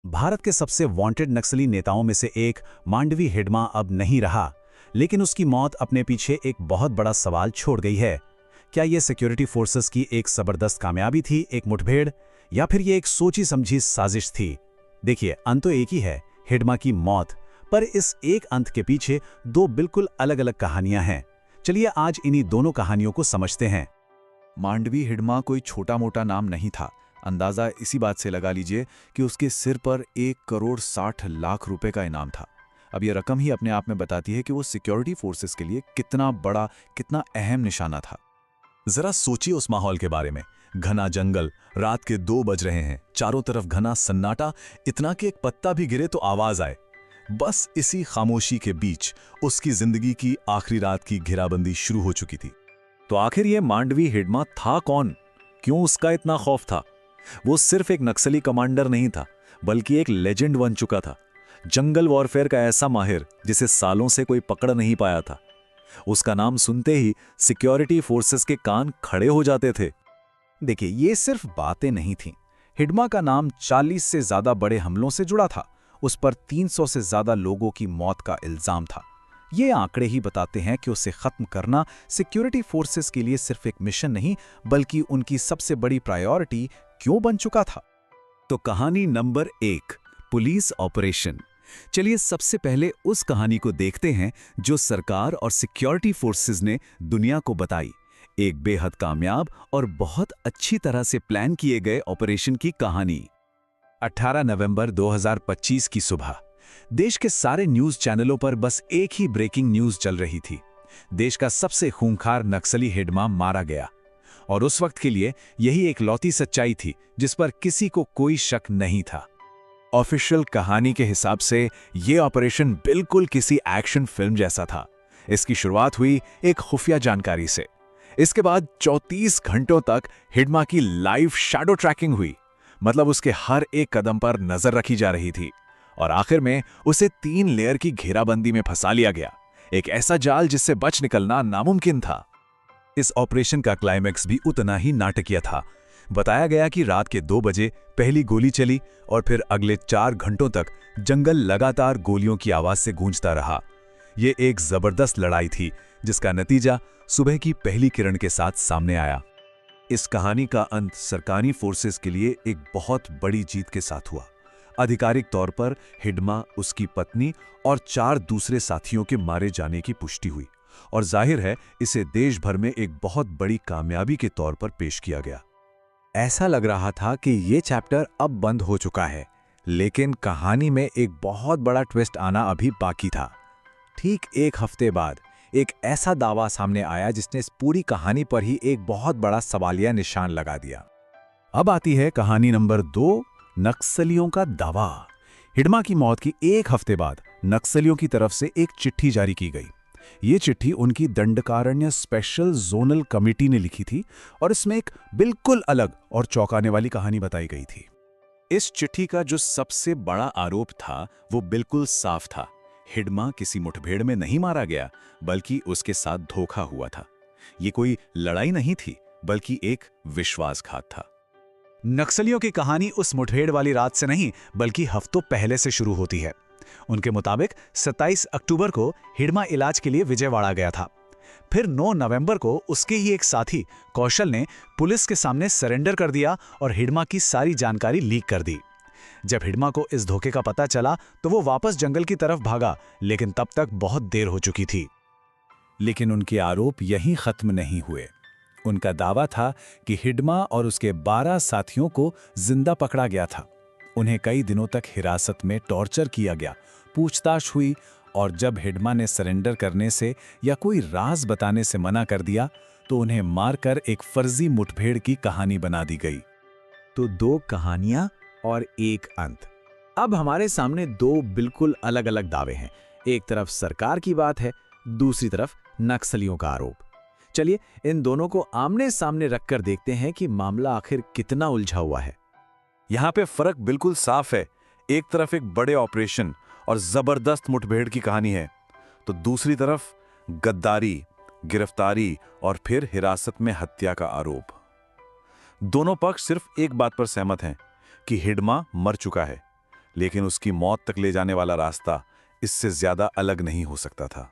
भारत के सबसे वांटेड नक्सली नेताओं में से एक मांडवी हिडमा अब नहीं रहा, लेकिन उसकी मौत अपने पीछे एक बहुत बड़ा सवाल छोड़ गई है। क्या ये सिक्योरिटी फोर्सेस की एक जबरदस्त कामयाबी थी, एक मुठभेड़, या फिर ये एक सोची समझी साजिश थी? देखिए, अंत तो एक ही है, हिडमा की मौत। पर इस एक अंत के पीछे दो बिल्कुल अलग अलग कहानियां हैं। चलिए आज इन्हीं दोनों कहानियों को समझते हैं। मांडवी हिडमा कोई छोटा मोटा नाम नहीं था। अंदाजा इसी बात से लगा लीजिए कि उसके सिर पर 1,60,00,000 रुपए का इनाम था। अब यह रकम ही अपने आप में बताती है कि वो सिक्योरिटी फोर्सेस के लिए कितना बड़ा, कितना अहम निशाना था। जरा सोचिए उस माहौल के बारे में। घना जंगल, रात के 2 बज रहे हैं, चारों तरफ घना सन्नाटा, इतना कि एक पत्ता भी गिरे तो आवाज आए। बस इसी खामोशी के बीच उसकी जिंदगी की आखिरी रात की घेराबंदी शुरू हो चुकी थी। तो आखिर ये मांडवी हिडमा था कौन? क्यों उसका इतना खौफ था? वो सिर्फ एक नक्सली कमांडर नहीं था, बल्कि एक लेजेंड बन चुका था। जंगल वॉरफेयर का ऐसा माहिर जिसे सालों से कोई पकड़ नहीं पाया था। उसका नाम सुनते ही सिक्योरिटी फोर्सेस के कान खड़े हो जाते थे। देखिए, ये सिर्फ बातें नहीं थीं। हिडमा का नाम 40 से ज्यादा बड़े हमलों से जुड़ा था। उस पर 300 से ज्यादा लोगों की मौत का इल्जाम था। ये आंकड़े ही बताते हैं कि उसे खत्म करना सिक्योरिटी फोर्सेस के लिए सिर्फ एक मिशन नहीं, बल्कि उनकी सबसे बड़ी प्रायोरिटी क्यों बन चुका था। तो कहानी नंबर 1, पुलिस ऑपरेशन। चलिए सबसे पहले उस कहानी को देखते हैं जो सरकार और सिक्योरिटी फोर्सेस ने दुनिया को बताई। एक बेहद कामयाब और बहुत अच्छी तरह से प्लान किए गए ऑपरेशन की कहानी। 18 नवंबर 2025 की सुबह देश के सारे न्यूज चैनलों पर बस एक ही ब्रेकिंग न्यूज चल रही थी। देश का सबसे खूंखार नक्सली हिडमा मारा गया। और उस वक्त के लिए यही एक लौती सच्चाई थी जिस पर किसी को कोई शक नहीं था। ऑफिशियल कहानी के हिसाब से यह ऑपरेशन बिल्कुल किसी एक्शन फिल्म जैसा था। इसकी शुरुआत हुई एक खुफिया जानकारी से। इसके बाद 34 घंटों तक हिडमा की लाइव शैडो ट्रैकिंग हुई, मतलब उसके हर एक कदम पर नजर रखी जा रही थी। और आखिर में उसे 3 लेयर की घेराबंदी में फंसा लिया गया, एक ऐसा जाल जिससे बच निकलना नामुमकिन था। इस ऑपरेशन का क्लाइमैक्स भी उतना ही नाटकीय था। बताया गया कि रात के 2 बजे पहली गोली चली और फिर अगले 4 घंटों तक जंगल लगातार गोलियों की आवाज से गूंजता रहा। ये एक जबरदस्त लड़ाई थी जिसका नतीजा सुबह की पहली किरण के साथ सामने आया। इस कहानी का अंत सरकारी फोर्सेस के लिए एक बहुत बड़ी जीत के साथ हुआ। आधिकारिक तौर पर हिडमा, उसकी पत्नी और 4 दूसरे साथियों के मारे जाने की पुष्टि हुई, और जाहिर है इसे देश भर में एक बहुत बड़ी कामयाबी के तौर पर पेश किया गया। ऐसा लग रहा था कि ये चैप्टर अब बंद हो चुका है, लेकिन कहानी में एक बहुत बड़ा ट्विस्ट आना अभी बाकी था। ठीक 1 हफ्ते बाद एक ऐसा दावा सामने आया जिसने इस पूरी कहानी पर ही एक बहुत बड़ा सवालिया निशान लगा दिया। अब आती है कहानी नंबर 2, नक्सलियों का दावा। हिडमा की मौत की 1 हफ्ते बाद नक्सलियों की तरफ से एक चिट्ठी जारी की गई। ये चिट्ठी उनकी दंडकारण्य स्पेशल जोनल कमेटी ने लिखी थी और इसमें एक बिल्कुल अलग और चौंकाने वाली कहानी बताई गई थी। इस चिट्ठी का जो सबसे बड़ा आरोप था वो बिल्कुल साफ था। हिडमा किसी मुठभेड़ में नहीं मारा गया, बल्कि उसके साथ धोखा हुआ था। ये कोई लड़ाई नहीं थी, बल्कि एक विश्वासघात था। नक्सलियों की कहानी उस मुठभेड़ वाली रात से नहीं, बल्कि हफ्तों पहले से शुरू होती है। उनके मुताबिक 27 अक्टूबर को हिडमा इलाज के लिए विजयवाड़ा गया था। फिर 9 नवंबर को उसके ही एक साथी कौशल ने पुलिस के सामने सरेंडर कर दिया और हिडमा की सारी जानकारी लीक कर दी। जब हिडमा को इस धोखे का पता चला तो वो वापस जंगल की तरफ भागा, लेकिन तब तक बहुत देर हो चुकी थी। लेकिन उनके आरोप यहीं खत्म नहीं हुए। उनका दावा था कि हिडमा और उसके 12 साथियों को जिंदा पकड़ा गया था। उन्हें कई दिनों तक हिरासत में टॉर्चर किया गया, पूछताछ हुई, और जब हिडमा ने सरेंडर करने से या कोई राज बताने से मना कर दिया तो उन्हें मारकर एक फर्जी मुठभेड़ की कहानी बना दी गई। तो 2 कहानियां और एक अंत। अब हमारे सामने 2 बिल्कुल अलग अलग दावे हैं। एक तरफ सरकार की बात है, दूसरी तरफ नक्सलियों का आरोप। चलिए इन दोनों को आमने सामने रखकर देखते हैं कि मामला आखिर कितना उलझा हुआ है। यहां पे फर्क बिल्कुल साफ है। एक तरफ एक बड़े ऑपरेशन और जबरदस्त मुठभेड़ की कहानी है, तो दूसरी तरफ गद्दारी, गिरफ्तारी और फिर हिरासत में हत्या का आरोप। दोनों पक्ष सिर्फ एक बात पर सहमत हैं कि हिडमा मर चुका है, लेकिन उसकी मौत तक ले जाने वाला रास्ता इससे ज्यादा अलग नहीं हो सकता था।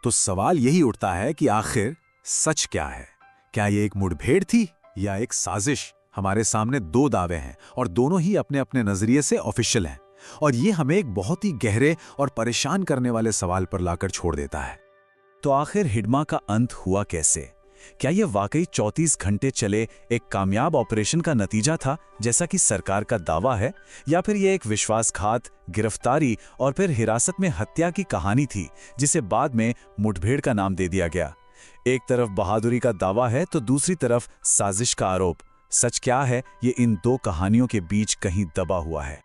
तो सवाल यही उठता है कि आखिर सच क्या है? क्या ये एक मुठभेड़ थी या एक साजिश? हमारे सामने दो दावे हैं और दोनों ही अपने अपने नजरिए से ऑफिशियल हैं, और ये हमें एक बहुत ही गहरे और परेशान करने वाले सवाल पर लाकर छोड़ देता है। तो आखिर हिडमा का अंत हुआ कैसे? क्या यह वाकई 34 घंटे चले एक कामयाब ऑपरेशन का नतीजा था, जैसा कि सरकार का दावा है, या फिर यह एक विश्वासघात, गिरफ्तारी और फिर हिरासत में हत्या की कहानी थी, जिसे बाद में मुठभेड़ का नाम दे दिया गया? एक तरफ बहादुरी का दावा है तो दूसरी तरफ साजिश का आरोप। सच क्या है, ये इन दो कहानियों के बीच कहीं दबा हुआ है।